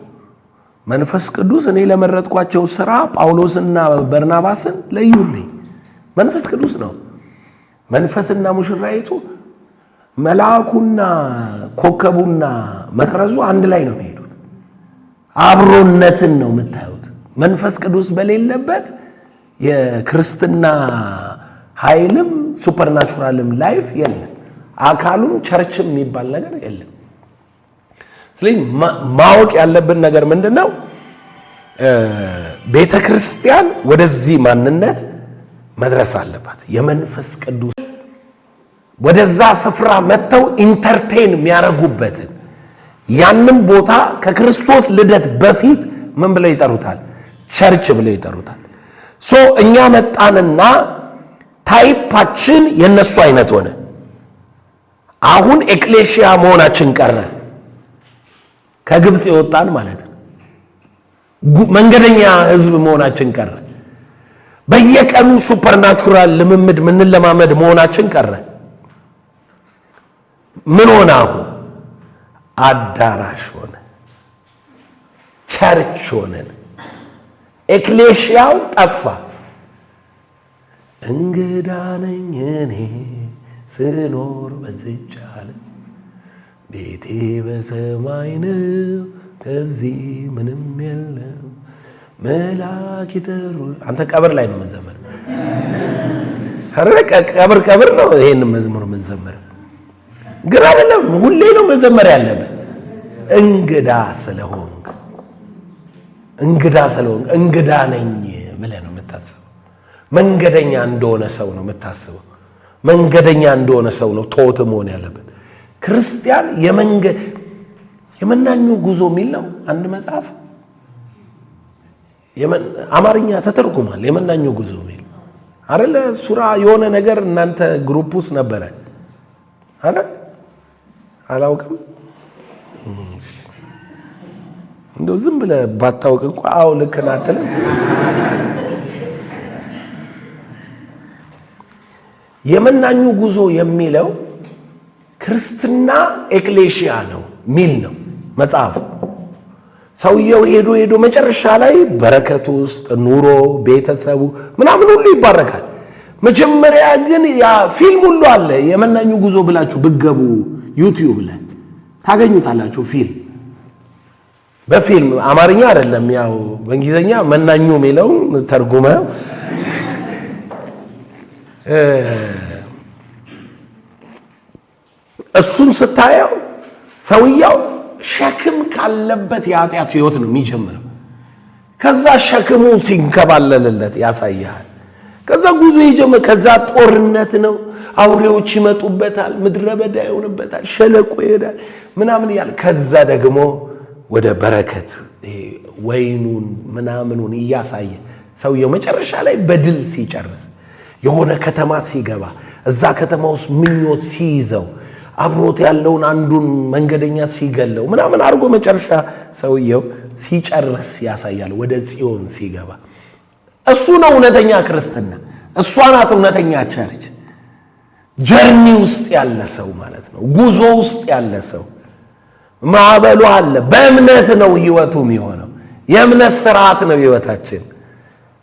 መንፈስ ቅዱስ እኔ ለመረጥኳቸው ሥራ ጳውሎስና በርናባስን ለዩልኝ። መንፈስ ቅዱስ ነው። መንፈስና ሙሽራይቱ መልአኩና ኮከቡና መቅረዙ አንድ ላይ ነው የሚሄዱት። አብሮነትን ነው የምታዩት። መንፈስ ቅዱስ በሌለበት የክርስትና ኃይልም ሱፐርናቹራልም ላይፍ የለም። አካሉም ቸርችም የሚባል ነገር የለም። ስለዚህ ማወቅ ያለብን ነገር ምንድነው? ቤተ ክርስቲያን ወደዚህ ማንነት መድረስ አለባት። የመንፈስ ቅዱስ ወደዛ ስፍራ መጥተው ኢንተርቴን የሚያደርጉበትን ያንን ቦታ ከክርስቶስ ልደት በፊት ምን ብለው ይጠሩታል? ቸርች ብለው ይጠሩታል። እኛ መጣንና ታይፓችን የነሱ አይነት ሆነ። አሁን ኤክሌሽያ መሆናችን ቀረ። ከግብጽ የወጣን ማለት ነው። መንገደኛ ህዝብ መሆናችን ቀረ። በየቀኑ ሱፐርናቹራል ልምምድ ምን ለማመድ መሆናችን ቀረ። ምን ሆነ? አሁን አዳራሽ ሆነ፣ ቸርች ሆነን። ኤክሌሽያው ጠፋ። እንግዳ ነኝ እኔ ስኖር በዚህች ዓለም፣ ቤቴ በሰማይ ነው ከዚህ ምንም የለም፣ መላክ ይጠሩ። አንተ ቀብር ላይ ነው መዘመር። ቀብር ነው ይሄን መዝሙር የምንዘምር፣ ግን አይደለም ሁሌ ነው መዘመር ያለብን። እንግዳ ስለሆንክ እንግዳ ነኝ ብለህ ነው የምታስበው። መንገደኛ እንደሆነ ሰው ነው የምታስበው። መንገደኛ እንደሆነ ሰው ነው ቶት መሆን ያለበት። ክርስቲያን የመናኙ ጉዞ የሚል ነው አንድ መጽሐፍ አማርኛ ተተርጉሟል። የመናኙ ጉዞ የሚል አይደለ? ሱራ የሆነ ነገር እናንተ ግሩፕ ውስጥ ነበረ አይደል? አላውቅም። እንደው ዝም ብለህ ባታውቅ እንኳን አው ልክ ናት። የመናኙ ጉዞ የሚለው ክርስትና ኤክሌሽያ ነው ሚል ነው መጽሐፍ። ሰውየው ሄዶ መጨረሻ ላይ በረከቱ ውስጥ ኑሮ ቤተሰቡ ምናምን ሁሉ ይባረካል። መጀመሪያ ግን ያ ፊልም ሁሉ አለ። የመናኙ ጉዞ ብላችሁ ብገቡ ዩቲዩብ ላይ ታገኙታላችሁ። ፊልም በፊልም አማርኛ አይደለም፣ ያው በእንግሊዘኛ መናኙ የሚለው ተርጉመው እሱን ስታየው ሰውየው ሸክም ካለበት የኃጢአት ህይወት ነው የሚጀምረው። ከዛ ሸክሙ ሲንከባለልለት ያሳያል። ከዛ ጉዞ ይጀምራል። ከዛ ጦርነት ነው፣ አውሬዎች ይመጡበታል፣ ምድረ በዳ ይሆንበታል፣ ሸለቆ ይሄዳል ምናምን ያለ። ከዛ ደግሞ ወደ በረከት ወይኑን ምናምኑን እያሳየ ሰውየው መጨረሻ ላይ በድል ሲጨርስ የሆነ ከተማ ሲገባ እዛ ከተማ ውስጥ ምኞት ሲይዘው አብሮት ያለውን አንዱን መንገደኛ ሲገለው ምናምን አድርጎ መጨረሻ ሰውየው ሲጨርስ ያሳያል። ወደ ጽዮን ሲገባ እሱ ነው እውነተኛ ክርስትና። እሷ ናት እውነተኛ ቸርች። ጀርኒ ውስጥ ያለ ሰው ማለት ነው። ጉዞ ውስጥ ያለ ሰው ማዕበሉ አለ። በእምነት ነው ህይወቱ የሚሆነው። የእምነት ስርዓት ነው ህይወታችን።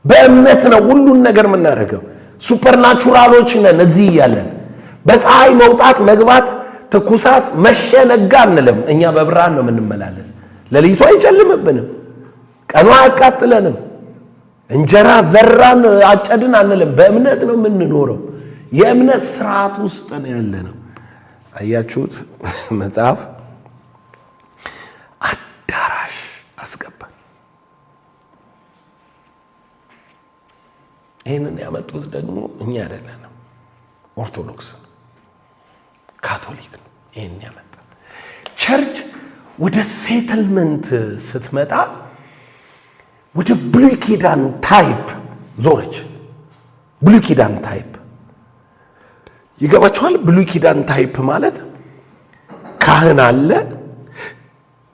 በእምነት ነው ሁሉን ነገር የምናደርገው። ሱፐርናቹራሎች ነን እዚህ እያለን። በፀሐይ መውጣት መግባት፣ ትኩሳት፣ መሸ ነጋ አንልም። እኛ በብርሃን ነው የምንመላለስ። ሌሊቱ አይጨልምብንም። ቀኑ አያቃጥለንም። እንጀራ ዘራን አጨድን አንልም። በእምነት ነው የምንኖረው። የእምነት ስርዓት ውስጥ ነው ያለነው። አያችሁት? መጽሐፍ አዳራሽ አስገባን። ይህንን ያመጡት ደግሞ እኛ አይደለንም፣ ኦርቶዶክስ ነው፣ ካቶሊክ ነው ይህን ያመጣ። ቸርች ወደ ሴትልመንት ስትመጣ ወደ ብሉይ ኪዳን ታይፕ ዞረች። ብሉይ ኪዳን ታይፕ ይገባችኋል? ብሉይ ኪዳን ታይፕ ማለት ካህን አለ፣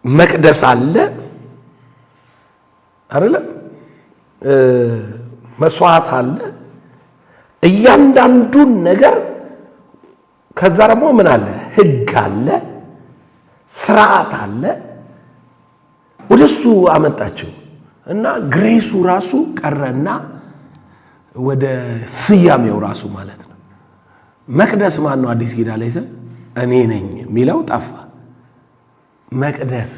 መቅደስ አለ አይደለ? መስዋዕት አለ፣ እያንዳንዱን ነገር። ከዛ ደግሞ ምን አለ? ሕግ አለ፣ ስርዓት አለ። ወደሱ አመጣችው እና ግሬሱ ራሱ ቀረና ወደ ስያሜው ራሱ ማለት ነው። መቅደስ ማን ነው? አዲስ ኪዳን ላይ እኔ ነኝ የሚለው ጠፋ። መቅደስ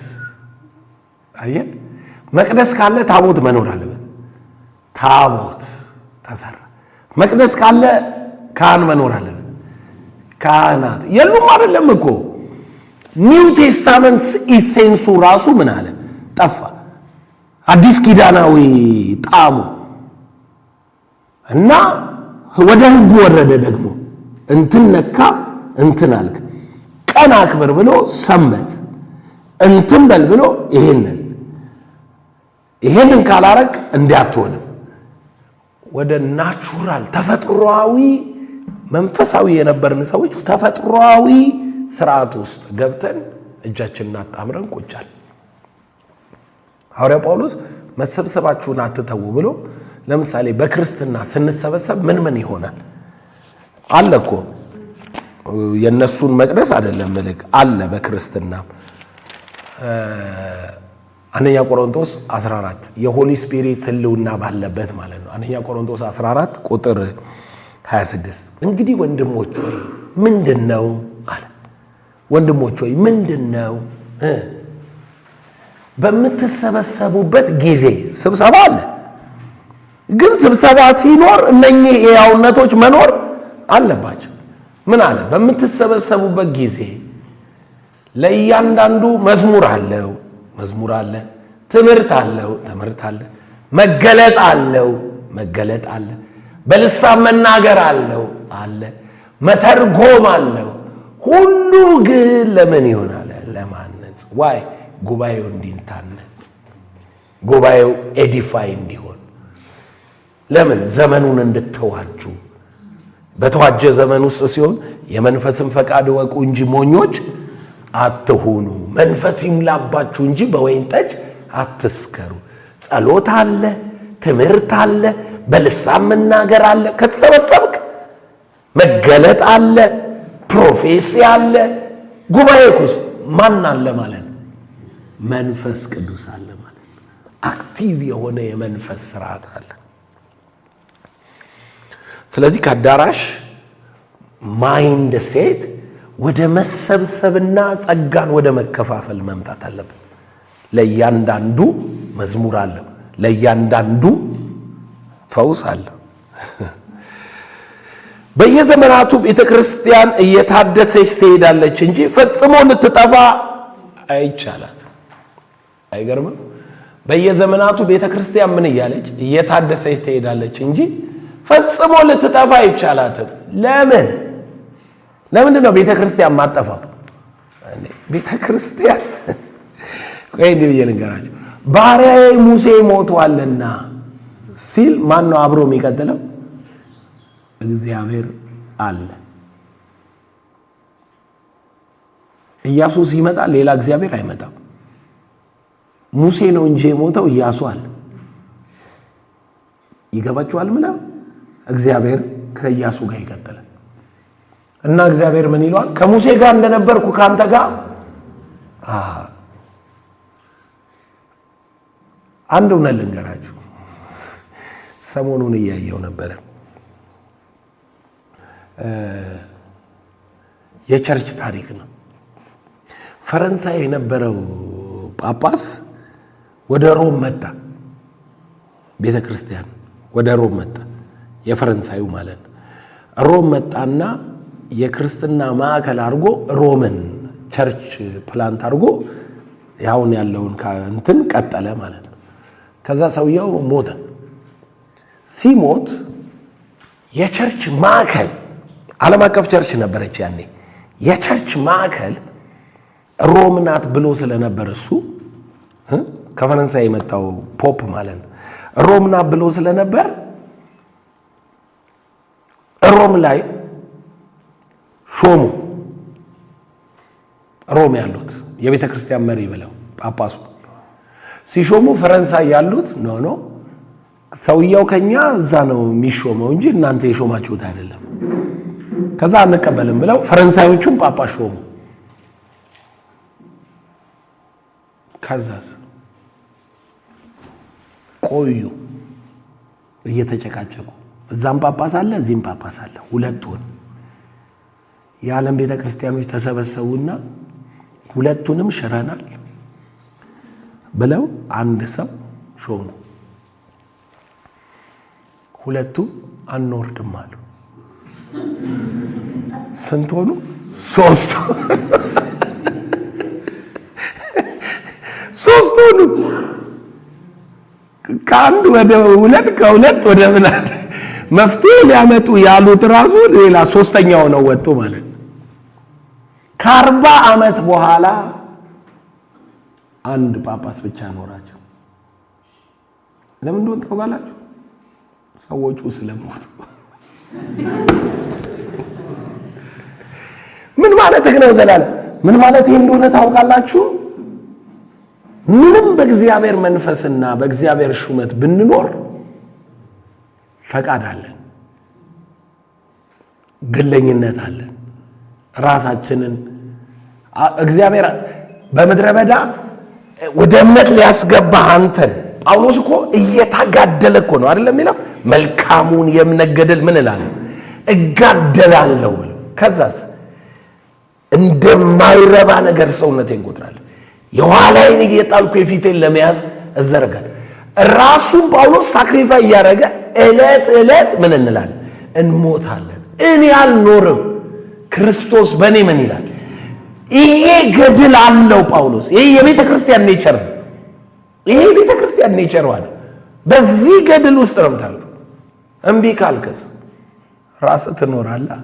አየ። መቅደስ ካለ ታቦት መኖር አለበት። ታቦት ተሰራ። መቅደስ ካለ ካህን መኖር አለበት። ካህናት የሉም አይደለም እኮ። ኒው ቴስታመንት ኢሴንሱ ራሱ ምን አለ? ጠፋ። አዲስ ኪዳናዊ ጣዕሙ እና ወደ ሕጉ ወረደ። ደግሞ እንትን ነካ እንትን አልክ፣ ቀን አክብር ብሎ ሰንበት፣ እንትን በል ብሎ ይሄንን ካላረቅ እንዲያትሆንም ወደ ናቹራል ተፈጥሯዊ መንፈሳዊ የነበርን ሰዎች ተፈጥሯዊ ስርዓት ውስጥ ገብተን እጃችንን አጣምረን ቁጫል። ሐዋርያው ጳውሎስ መሰብሰባችሁን አትተው ብሎ ለምሳሌ በክርስትና ስንሰበሰብ ምን ይሆናል? አለ እኮ የነሱን መቅደስ አይደለም መልክ አለ በክርስትና። አንደኛ ቆሮንቶስ 14 የሆሊ ስፒሪት ህልውና ባለበት ማለት ነው። አንደኛ ቆሮንቶስ 14 ቁጥር 26 እንግዲህ ወንድሞች ሆይ ምንድነው አለ። ወንድሞች ሆይ ምንድነው? በምትሰበሰቡበት ጊዜ ስብሰባ አለ። ግን ስብሰባ ሲኖር እነኚህ የያውነቶች መኖር አለባቸው። ምን አለ? በምትሰበሰቡበት ጊዜ ለእያንዳንዱ መዝሙር አለ፣ ትምህርት አለ፣ መገለጥ አለ፣ በልሳን መናገር አለ፣ መተርጎም አለው። ሁሉ ግን ለምን ይሆናል? ለማነጽ። ዋይ ጉባኤው እንዲታነጽ፣ ጉባኤው ኤዲፋይ እንዲሆን። ለምን? ዘመኑን እንድትዋጁ። በተዋጀ ዘመን ውስጥ ሲሆን የመንፈስን ፈቃድ ወቁ እንጂ ሞኞች አትሁኑ። መንፈስ ይምላባችሁ እንጂ በወይን ጠጅ አትስከሩ። ጸሎት አለ፣ ትምህርት አለ፣ በልሳን መናገር አለ። ከተሰበሰብክ መገለጥ አለ፣ ፕሮፌሲ አለ። ጉባኤ ውስጥ ማን አለ ማለት ነው? መንፈስ ቅዱስ አለ ማለት ነው። አክቲቭ የሆነ የመንፈስ ስርዓት አለ። ስለዚህ ከአዳራሽ ማይንድ ሴት ወደ መሰብሰብና ጸጋን ወደ መከፋፈል መምጣት አለብን። ለእያንዳንዱ መዝሙር አለው፣ ለእያንዳንዱ ፈውስ አለው። በየዘመናቱ ቤተ ክርስቲያን እየታደሰች ትሄዳለች እንጂ ፈጽሞ ልትጠፋ አይቻላት። አይገርምም? በየዘመናቱ ቤተ ክርስቲያን ምን እያለች እየታደሰች ትሄዳለች እንጂ ፈጽሞ ልትጠፋ አይቻላትም። ለምንድን ነው ቤተ ክርስቲያን ማጠፋው? ቤተ ክርስቲያን ቆይ እንዲህ ብዬ ልንገራችሁ። ባሪያዬ ሙሴ ሞቷልና ሲል ማን ነው አብሮ የሚቀጥለው? እግዚአብሔር አለ። ኢያሱ ሲመጣ ሌላ እግዚአብሔር አይመጣም። ሙሴ ነው እንጂ የሞተው ኢያሱ አለ። ይገባችኋል? ምናምን እግዚአብሔር ከኢያሱ ጋር ይቀጥላል እና እግዚአብሔር ምን ይለዋል? ከሙሴ ጋር እንደነበርኩ ካንተ ጋር አንድ እውነት ልንገራችሁ። ሰሞኑን እያየው ነበረ። የቸርች ታሪክ ነው። ፈረንሳይ የነበረው ጳጳስ ወደ ሮም መጣ። ቤተ ክርስቲያን ወደ ሮም መጣ። የፈረንሳዩ ማለት ነው። ሮም መጣና የክርስትና ማዕከል አድርጎ ሮምን ቸርች ፕላንት አድርጎ ያውን ያለውን እንትን ቀጠለ ማለት ነው። ከዛ ሰውየው ሞተ። ሲሞት የቸርች ማዕከል ዓለም አቀፍ ቸርች ነበረች ያኔ። የቸርች ማዕከል ሮም ናት ብሎ ስለነበር እሱ ከፈረንሳይ የመጣው ፖፕ ማለት ነው። ሮም ናት ብሎ ስለነበር ሮም ላይ ሾሙ። ሮም ያሉት የቤተ ክርስቲያን መሪ ብለው ጳጳሱ ሲሾሙ ፈረንሳይ ያሉት ኖ ሰውየው ከኛ እዛ ነው የሚሾመው እንጂ እናንተ የሾማችሁት አይደለም፣ ከዛ አንቀበልም ብለው ፈረንሳዮቹም ጳጳስ ሾሙ። ከዛስ ቆዩ እየተጨቃጨቁ፣ እዛም ጳጳስ አለ እዚህም ጳጳስ አለ። ሁለቱን የዓለም ቤተ ክርስቲያኖች ተሰበሰቡና ሁለቱንም ሽረናል ብለው አንድ ሰው ሾሙ። ሁለቱ አንወርድም አሉ። ስንት ሆኑ? 3 3 ሆኑ። ከአንድ ወደ 2 ከ2 ወደ ምናምን መፍትሄ ሊያመጡ ያሉት ራሱ ሌላ ሶስተኛው ነው ወጡ ማለት ነው። ከ40 ዓመት በኋላ አንድ ጳጳስ ብቻ ኖራቸው። ለምን እንደሆነ ታውቃላችሁ? ሰዎቹ ስለሞቱ። ምን ማለት ነው ዘላለም? ምን ማለት እንደሆነ ታውቃላችሁ? ምንም በእግዚአብሔር መንፈስና በእግዚአብሔር ሹመት ብንኖር ፈቃድ አለን፣ ግለኝነት አለን። ራሳችንን እግዚአብሔር በምድረ በዳ ወደ እምነት ሊያስገባ አንተን ጳውሎስ እኮ እየታጋደለ እኮ ነው አይደለም የሚለው መልካሙን የእምነት ገድል ምን እላለሁ እጋደላለሁ ብሎ ከዛስ እንደማይረባ ነገር ሰውነቴን እቆጥራለሁ የኋላዬን እየጣልኩ የፊቴን ለመያዝ እዘረጋለሁ። ራሱን ጳውሎስ ሳክሪፋይ እያደረገ ዕለት ምን እንላለን እንሞታለን። እኔ አልኖርም ክርስቶስ በእኔ ምን ይላል። ይሄ ገድል አለው ጳውሎስ። ይሄ የቤተ ክርስቲያን ኔቸር ነው። ይሄ የቤተ ክርስቲያን ኔቸር ነው። በዚህ ገድል ውስጥ ነው የምታልፈው። እምቢ ካልከስ ራስህ ትኖራለህ።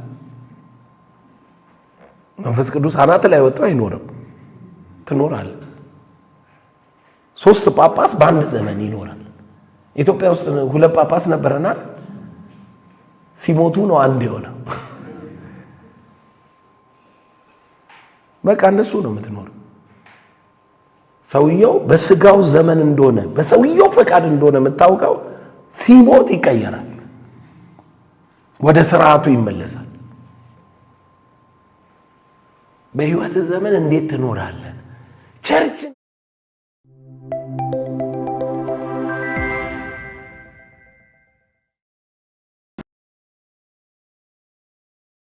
መንፈስ ቅዱስ አናት ላይ ወጣው አይኖርም፣ ትኖራለህ። 3 ጳጳስ በአንድ ዘመን ይኖራል። ኢትዮጵያ ውስጥ 2 ጳጳስ ነበረና ሲሞቱ ነው አንድ የሆነው። በቃ እንደሱ ነው የምትኖረው። ሰውየው በስጋው ዘመን እንደሆነ በሰውየው ፈቃድ እንደሆነ የምታውቀው ሲሞት ይቀየራል፣ ወደ ስርዓቱ ይመለሳል። በህይወት ዘመን እንዴት ትኖራለህ? ቸርች